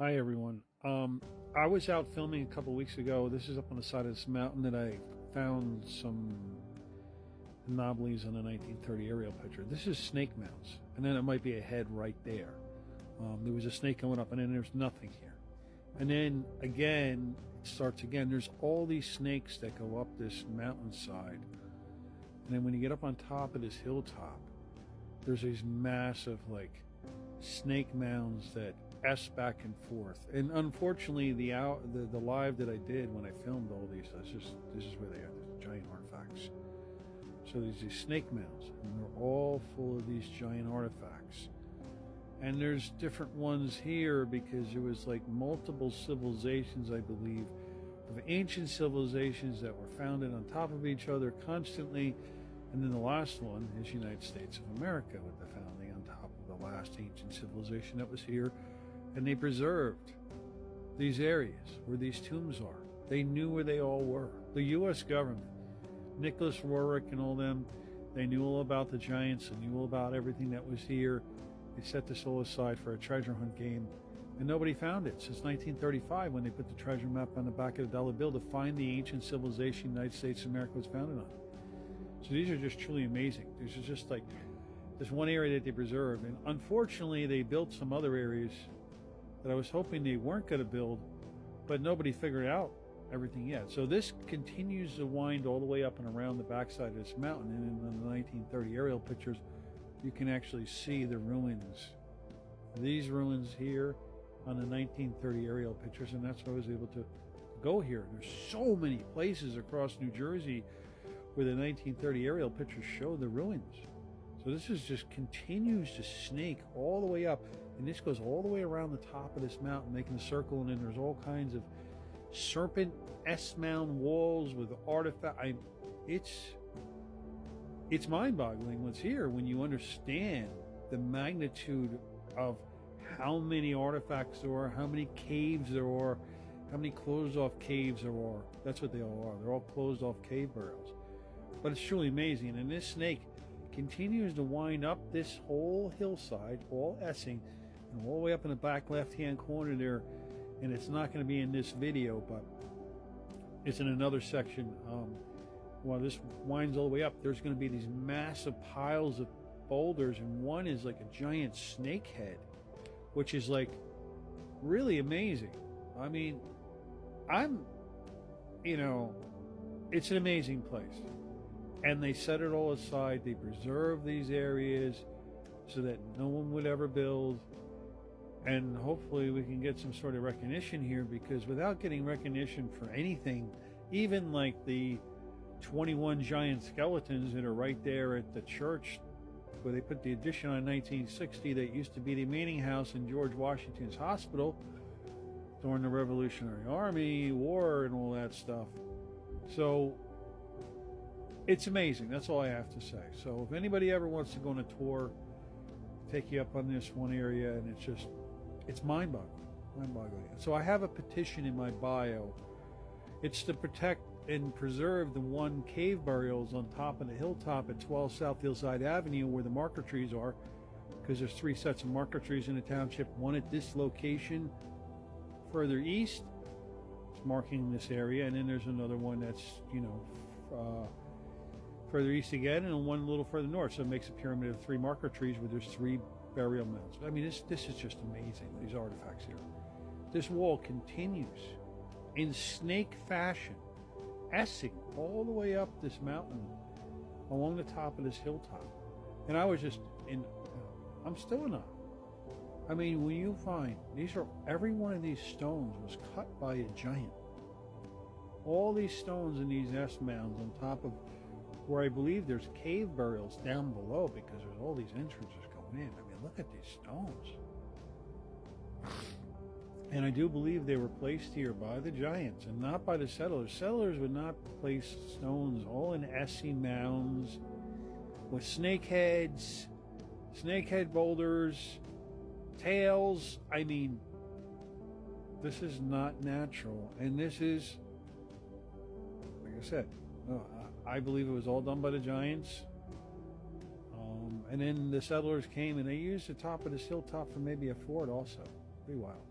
Hi everyone. I was out filming a couple weeks ago. This is up on the side of this mountain that I found some anomalies on a 1930 aerial picture. This is snake mounds, and then it might be a head right there. There was a snake going up, and then there's nothing here. And then again, it starts again. There's all these snakes that go up this mountainside. And then when you get up on top of this hilltop, there's these massive snake mounds that S back and forth. And unfortunately, the live that I did when I filmed all these, this is where they are, these giant artifacts. So there's these snake mounds, and they're all full of these giant artifacts. And there's different ones here because there was multiple civilizations, I believe, of ancient civilizations that were founded on top of each other constantly. And then the last one is United States of America, with the founding on top of the last ancient civilization that was here. And they preserved these areas where these tombs are. They knew where they all were. The U.S. government, Nicholas Roerich and all them, they knew all about the giants. They knew all about everything that was here. They set this all aside for a treasure hunt game. And nobody found it since 1935, when they put the treasure map on the back of the dollar bill to find the ancient civilization the United States of America was founded on. So these are just truly amazing. These are just this one area that they preserved. And unfortunately, they built some other areas that I was hoping they weren't going to build, but nobody figured out everything yet. So this continues to wind all the way up and around the backside of this mountain. And in the 1930 aerial pictures, you can actually see the ruins. These ruins here on the 1930 aerial pictures, and that's why I was able to go here. There's so many places across New Jersey where the 1930 aerial pictures show the ruins. So this is just continues to snake all the way up, and this goes all the way around the top of this mountain, making a circle, and then there's all kinds of serpent S-mound walls with artifact. It's mind-boggling what's here when you understand the magnitude of how many artifacts there are, how many caves there are, how many closed-off caves there are. That's what they all are. They're all closed-off cave burials. But it's truly amazing, and this snake continues to wind up this whole hillside, all S-ing, and all the way up in the back left-hand corner there. And it's not going to be in this video, but it's in another section. While this winds all the way up, there's going to be these massive piles of boulders, and one is like a giant snake head, which is really amazing. I mean, it's an amazing place. And they set it all aside. They preserve these areas so that no one would ever build. And hopefully we can get some sort of recognition here, because without getting recognition for anything, even the 21 giant skeletons that are right there at the church where they put the addition on 1960, that used to be the meeting house in George Washington's hospital during the Revolutionary Army War and all that stuff. So it's amazing. That's all I have to say. So if anybody ever wants to go on a tour, take you up on this one area, and it's mind-boggling. So I have a petition in my bio. It's to protect and preserve the one cave burials on top of the hilltop at 12 South Hillside Avenue, where the marker trees are, because there's 3 sets of marker trees in the township. One at this location further east, it's marking this area, and then there's another one that's further east again, and one a little further north. So it makes a pyramid of 3 marker trees where there's 3 burial mounds. I mean, this is just amazing, these artifacts here. This wall continues in snake fashion, S-ing all the way up this mountain along the top of this hilltop. And I was just I'm still in awe. I mean, when you find every one of these stones was cut by a giant. All these stones in these S mounds on top of where I believe there's cave burials down below, because there's all these entrances going in. I mean, look at these stones. And I do believe they were placed here by the giants and not by the settlers. Settlers would not place stones all in S-y mounds with snake heads, snakehead boulders, tails. I mean, this is not natural. And this is, like I said, I believe it was all done by the giants. And then the settlers came and they used the top of this hilltop for maybe a fort also. Pretty wild.